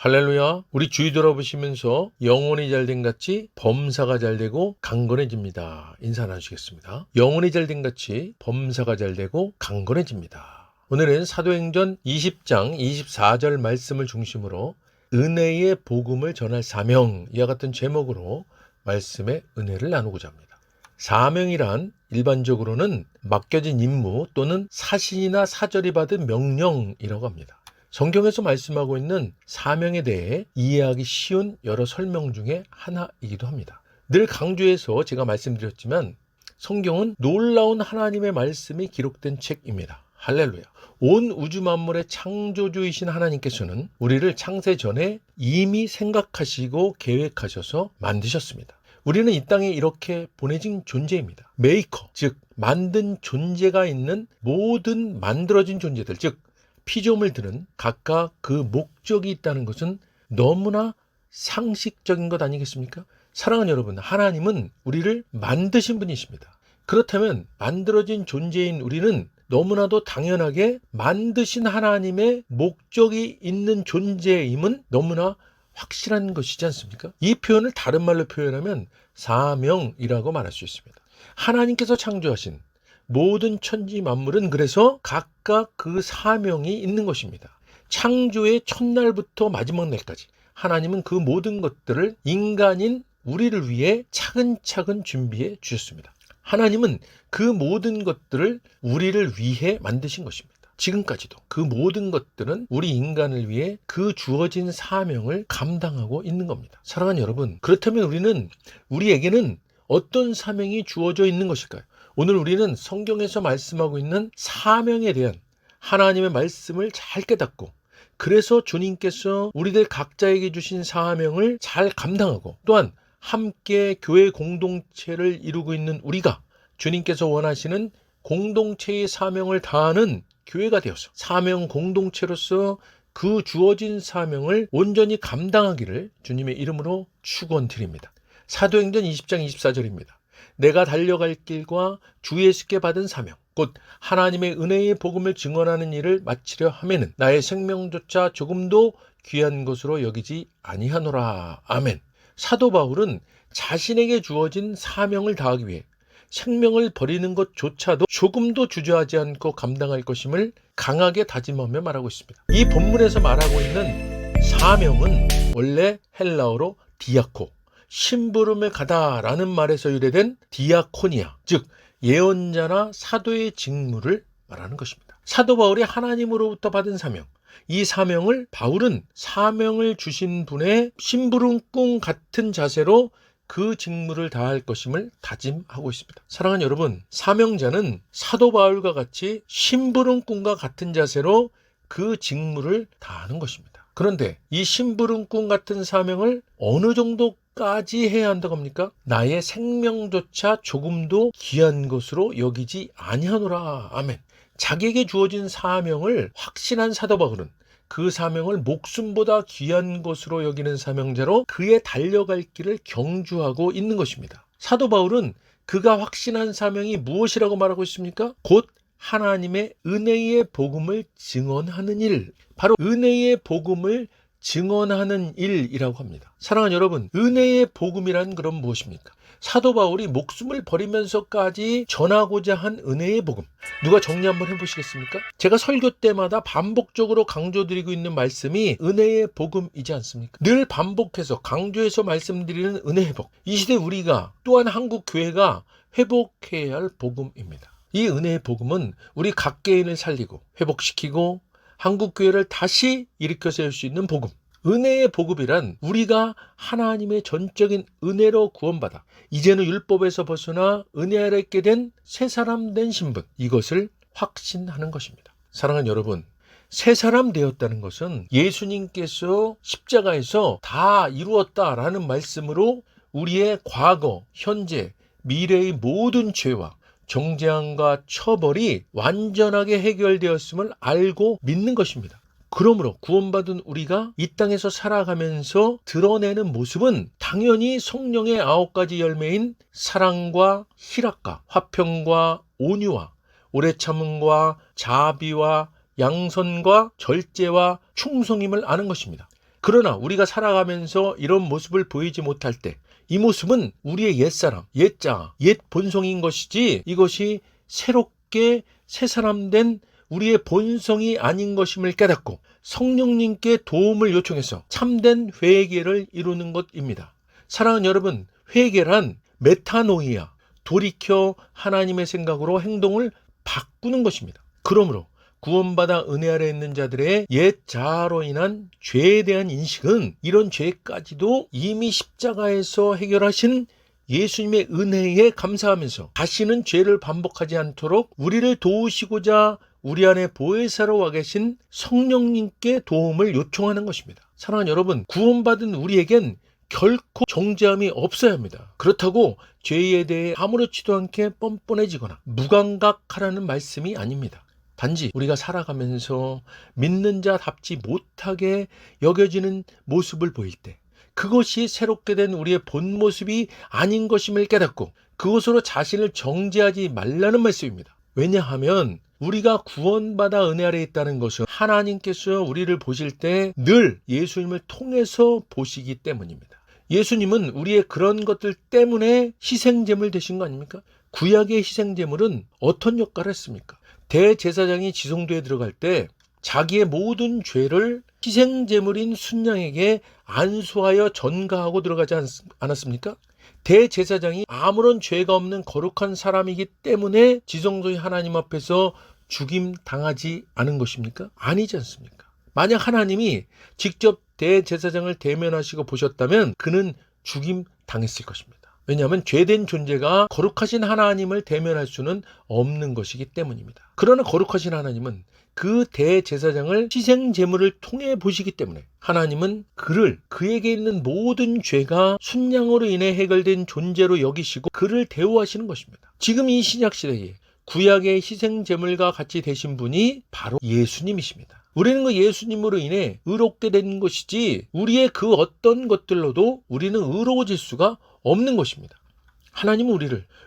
할렐루야. 우리 주위 돌아보시면서 영혼이 잘된 같이 범사가 잘되고 강건해집니다. 인사 나누시겠습니다. 영혼이 잘된 같이 범사가 잘되고 강건해집니다. 오늘은 사도행전 20장 24절 말씀을 중심으로 은혜의 복음을 전할 사명, 이와 같은 제목으로 말씀의 은혜를 나누고자 합니다. 사명이란 일반적으로는 맡겨진 임무 또는 사신이나 사절이 받은 명령이라고 합니다. 성경에서 말씀하고 있는 사명에 대해 이해하기 쉬운 여러 설명 중에 하나이기도 합니다. 늘 강조해서 제가 말씀드렸지만 성경은 놀라운 하나님의 말씀이 기록된 책입니다. 할렐루야. 온 우주 만물의 창조주이신 하나님께서는 우리를 창세 전에 이미 생각하시고 계획하셔서 만드셨습니다. 우리는 이 땅에 이렇게 보내진 존재입니다. 메이커, 즉 만든 존재가 있는 모든 만들어진 존재들, 즉 피조물들은 각각 그 목적이 있다는 것은 너무나 상식적인 것 아니겠습니까? 사랑하는 여러분, 하나님은 우리를 만드신 분이십니다. 그렇다면 만들어진 존재인 우리는 너무나도 당연하게 만드신 하나님의 목적이 있는 존재임은 너무나 확실한 것이지 않습니까? 이 표현을 다른 말로 표현하면 사명이라고 말할 수 있습니다. 하나님께서 창조하신 모든 천지 만물은 그래서 각각 그 사명이 있는 것입니다. 창조의 첫날부터 마지막 날까지 하나님은 그 모든 것들을 인간인 우리를 위해 차근차근 준비해 주셨습니다. 하나님은 그 모든 것들을 우리를 위해 만드신 것입니다. 지금까지도 그 모든 것들은 우리 인간을 위해 그 주어진 사명을 감당하고 있는 겁니다. 사랑하는 여러분, 그렇다면 우리에게는 어떤 사명이 주어져 있는 것일까요? 오늘 우리는 성경에서 말씀하고 있는 사명에 대한 하나님의 말씀을 잘 깨닫고, 그래서 주님께서 우리들 각자에게 주신 사명을 잘 감당하고, 또한 함께 교회 공동체를 이루고 있는 우리가 주님께서 원하시는 공동체의 사명을 다하는 교회가 되어서 사명 공동체로서 그 주어진 사명을 온전히 감당하기를 주님의 이름으로 축원드립니다. 사도행전 20장 24절입니다. 내가 달려갈 길과 주 예수께 받은 사명, 곧 하나님의 은혜의 복음을 증언하는 일을 마치려 하면은 나의 생명조차 조금도 귀한 것으로 여기지 아니하노라. 아멘. 사도 바울은 자신에게 주어진 사명을 다하기 위해 생명을 버리는 것조차도 조금도 주저하지 않고 감당할 것임을 강하게 다짐하며 말하고 있습니다. 이 본문에서 말하고 있는 사명은 원래 헬라어로 디아코, 심부름에 가다라는 말에서 유래된 디아코니아, 즉 예언자나 사도의 직무를 말하는 것입니다. 사도 바울이 하나님으로부터 받은 사명, 이 사명을 바울은 사명을 주신 분의 심부름꾼 같은 자세로 그 직무를 다할 것임을 다짐하고 있습니다. 사랑하는 여러분, 사명자는 사도 바울과 같이 심부름꾼과 같은 자세로 그 직무를 다하는 것입니다. 그런데 이 심부름꾼 같은 사명을 어느 정도까지 해야 한다고 합니까? 나의 생명조차 조금도 귀한 것으로 여기지 아니하노라. 아멘. 자기에게 주어진 사명을 확신한 사도 바울은 그 사명을 목숨보다 귀한 것으로 여기는 사명자로 그의 달려갈 길을 경주하고 있는 것입니다. 사도 바울은 그가 확신한 사명이 무엇이라고 말하고 있습니까? 곧 하나님의 은혜의 복음을 증언하는 일, 바로 은혜의 복음을 증언하는 일이라고 합니다. 사랑하는 여러분, 은혜의 복음이란 그럼 무엇입니까? 사도 바울이 목숨을 버리면서까지 전하고자 한 은혜의 복음, 누가 정리 한번 해보시겠습니까? 제가 설교 때마다 반복적으로 강조드리고 있는 말씀이 은혜의 복음이지 않습니까? 늘 반복해서 강조해서 말씀드리는 은혜의 복, 이 시대 우리가 또한 한국 교회가 회복해야 할 복음입니다. 이 은혜의 복음은 우리 각 개인을 살리고 회복시키고 한국 교회를 다시 일으켜 세울 수 있는 복음, 은혜의 복음이란 우리가 하나님의 전적인 은혜로 구원받아 이제는 율법에서 벗어나 은혜 아래 있게 된 새 사람 된 신분, 이것을 확신하는 것입니다. 사랑하는 여러분, 새 사람 되었다는 것은 예수님께서 십자가에서 다 이루었다라는 말씀으로 우리의 과거, 현재, 미래의 모든 죄와 정죄함과 처벌이 완전하게 해결되었음을 알고 믿는 것입니다. 그러므로 구원받은 우리가 이 땅에서 살아가면서 드러내는 모습은 당연히 성령의 9가지 열매인 사랑과 희락과 화평과 온유와 오래 참음과 자비와 양선과 절제와 충성임을 아는 것입니다. 그러나 우리가 살아가면서 이런 모습을 보이지 못할 때 이 모습은 우리의 옛사람, 옛자, 옛 본성인 것이지 이것이 새롭게 새 사람 된 우리의 본성이 아닌 것임을 깨닫고 성령님께 도움을 요청해서 참된 회개를 이루는 것입니다. 사랑하는 여러분, 회개란 메타노이아, 돌이켜 하나님의 생각으로 행동을 바꾸는 것입니다. 그러므로 구원받아 은혜 아래 있는 자들의 옛 자아로 인한 죄에 대한 인식은 이런 죄까지도 이미 십자가에서 해결하신 예수님의 은혜에 감사하면서 다시는 죄를 반복하지 않도록 우리를 도우시고자 우리 안에 보혜사로 와 계신 성령님께 도움을 요청하는 것입니다. 사랑하는 여러분, 구원받은 우리에겐 결코 정죄함이 없어야 합니다. 그렇다고 죄에 대해 아무렇지도 않게 뻔뻔해지거나 무감각하라는 말씀이 아닙니다. 단지 우리가 살아가면서 믿는 자답지 못하게 여겨지는 모습을 보일 때 그것이 새롭게 된 우리의 본 모습이 아닌 것임을 깨닫고 그것으로 자신을 정죄하지 말라는 말씀입니다. 왜냐하면 우리가 구원받아 은혜 아래 있다는 것은 하나님께서 우리를 보실 때 늘 예수님을 통해서 보시기 때문입니다. 예수님은 우리의 그런 것들 때문에 희생제물 되신 거 아닙니까? 구약의 희생제물은 어떤 역할을 했습니까? 대제사장이 지성소에 들어갈 때 자기의 모든 죄를 희생제물인 순양에게 안수하여 전가하고 들어가지 않았습니까? 대제사장이 아무런 죄가 없는 거룩한 사람이기 때문에 지성소의 하나님 앞에서 죽임 당하지 않은 것입니까? 아니지 않습니까? 만약 하나님이 직접 대제사장을 대면하시고 보셨다면 그는 죽임 당했을 것입니다. 왜냐하면 죄된 존재가 거룩하신 하나님을 대면할 수는 없는 것이기 때문입니다. 그러나 거룩하신 하나님은 그 대제사장을 희생제물을 통해 보시기 때문에 하나님은 그에게 있는 모든 죄가 순양으로 인해 해결된 존재로 여기시고 그를 대우하시는 것입니다. 지금 이 신약시대에 구약의 희생제물과 같이 되신 분이 바로 예수님이십니다. 우리는 그 예수님으로 인해 의롭게 된 것이지 우리의 그 어떤 것들로도 우리는 의로워질 수가 없는 것입니다. 하나님은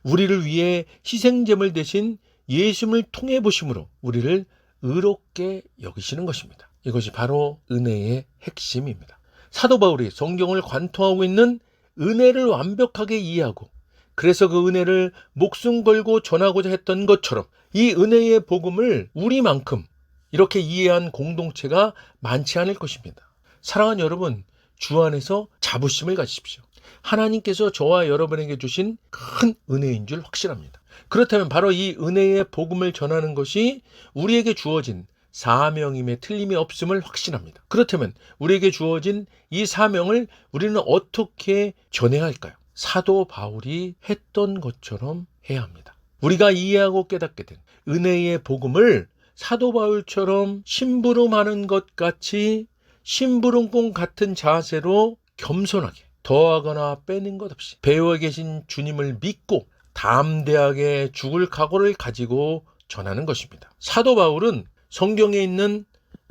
우리를 위해 희생제물 대신 예수님을 통해 보심으로 우리를 의롭게 여기시는 것입니다. 이것이 바로 은혜의 핵심입니다. 사도 바울이 성경을 관통하고 있는 은혜를 완벽하게 이해하고 그래서 그 은혜를 목숨 걸고 전하고자 했던 것처럼 이 은혜의 복음을 우리만큼 이렇게 이해한 공동체가 많지 않을 것입니다. 사랑하는 여러분, 주 안에서 자부심을 가지십시오. 하나님께서 저와 여러분에게 주신 큰 은혜인 줄 확신합니다. 그렇다면 바로 이 은혜의 복음을 전하는 것이 우리에게 주어진 사명임에 틀림이 없음을 확신합니다. 그렇다면 우리에게 주어진 이 사명을 우리는 어떻게 전해야 할까요? 사도 바울이 했던 것처럼 해야 합니다. 우리가 이해하고 깨닫게 된 은혜의 복음을 사도 바울처럼 심부름하는 것 같이 심부름꾼 같은 자세로 겸손하게 더하거나 빼는 것 없이 배워 계신 주님을 믿고 담대하게 죽을 각오를 가지고 전하는 것입니다. 사도 바울은 성경에 있는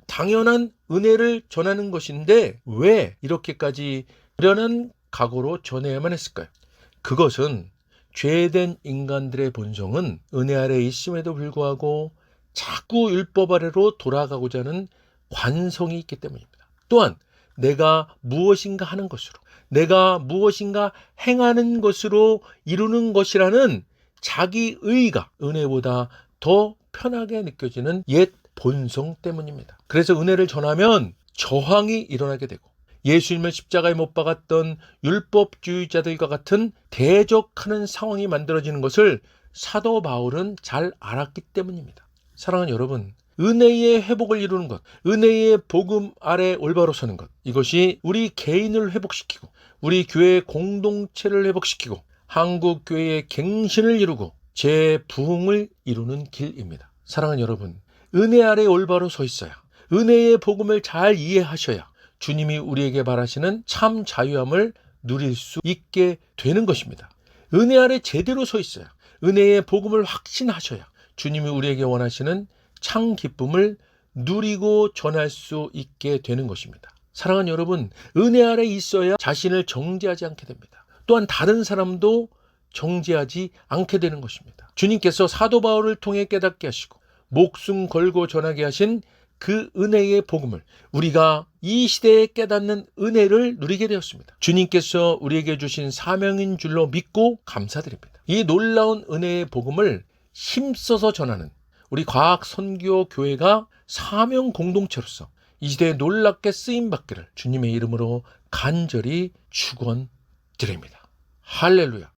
당연한 은혜를 전하는 것인데 왜 이렇게까지 불연한 각오로 전해야만 했을까요? 그것은 죄된 인간들의 본성은 은혜 아래 있음에도 불구하고 자꾸 율법 아래로 돌아가고자 하는 관성이 있기 때문입니다. 또한 내가 무엇인가 하는 것으로 내가 무엇인가 행하는 것으로 이루는 것이라는 자기 의가 은혜보다 더 편하게 느껴지는 옛 본성 때문입니다. 그래서 은혜를 전하면 저항이 일어나게 되고 예수님을 십자가에 못 박았던 율법주의자들과 같은 대적하는 상황이 만들어지는 것을 사도 바울은 잘 알았기 때문입니다. 사랑하는 여러분, 은혜의 회복을 이루는 것, 은혜의 복음 아래 올바로 서는 것, 이것이 우리 개인을 회복시키고 우리 교회 공동체를 회복시키고 한국 교회의 갱신을 이루고 재부흥을 이루는 길입니다. 사랑하는 여러분, 은혜 아래 올바로 서 있어야 은혜의 복음을 잘 이해하셔야 주님이 우리에게 바라시는 참 자유함을 누릴 수 있게 되는 것입니다. 은혜 아래 제대로 서 있어야 은혜의 복음을 확신하셔야 주님이 우리에게 원하시는 참 기쁨을 누리고 전할 수 있게 되는 것입니다. 사랑하는 여러분, 은혜 아래 있어야 자신을 정죄하지 않게 됩니다. 또한 다른 사람도 정죄하지 않게 되는 것입니다. 주님께서 사도 바울을 통해 깨닫게 하시고 목숨 걸고 전하게 하신 그 은혜의 복음을 우리가 이 시대에 깨닫는 은혜를 누리게 되었습니다. 주님께서 우리에게 주신 사명인 줄로 믿고 감사드립니다. 이 놀라운 은혜의 복음을 힘써서 전하는 우리 과학선교교회가 사명 공동체로서 이 시대에 놀랍게 쓰임받기를 주님의 이름으로 간절히 축원드립니다. 할렐루야.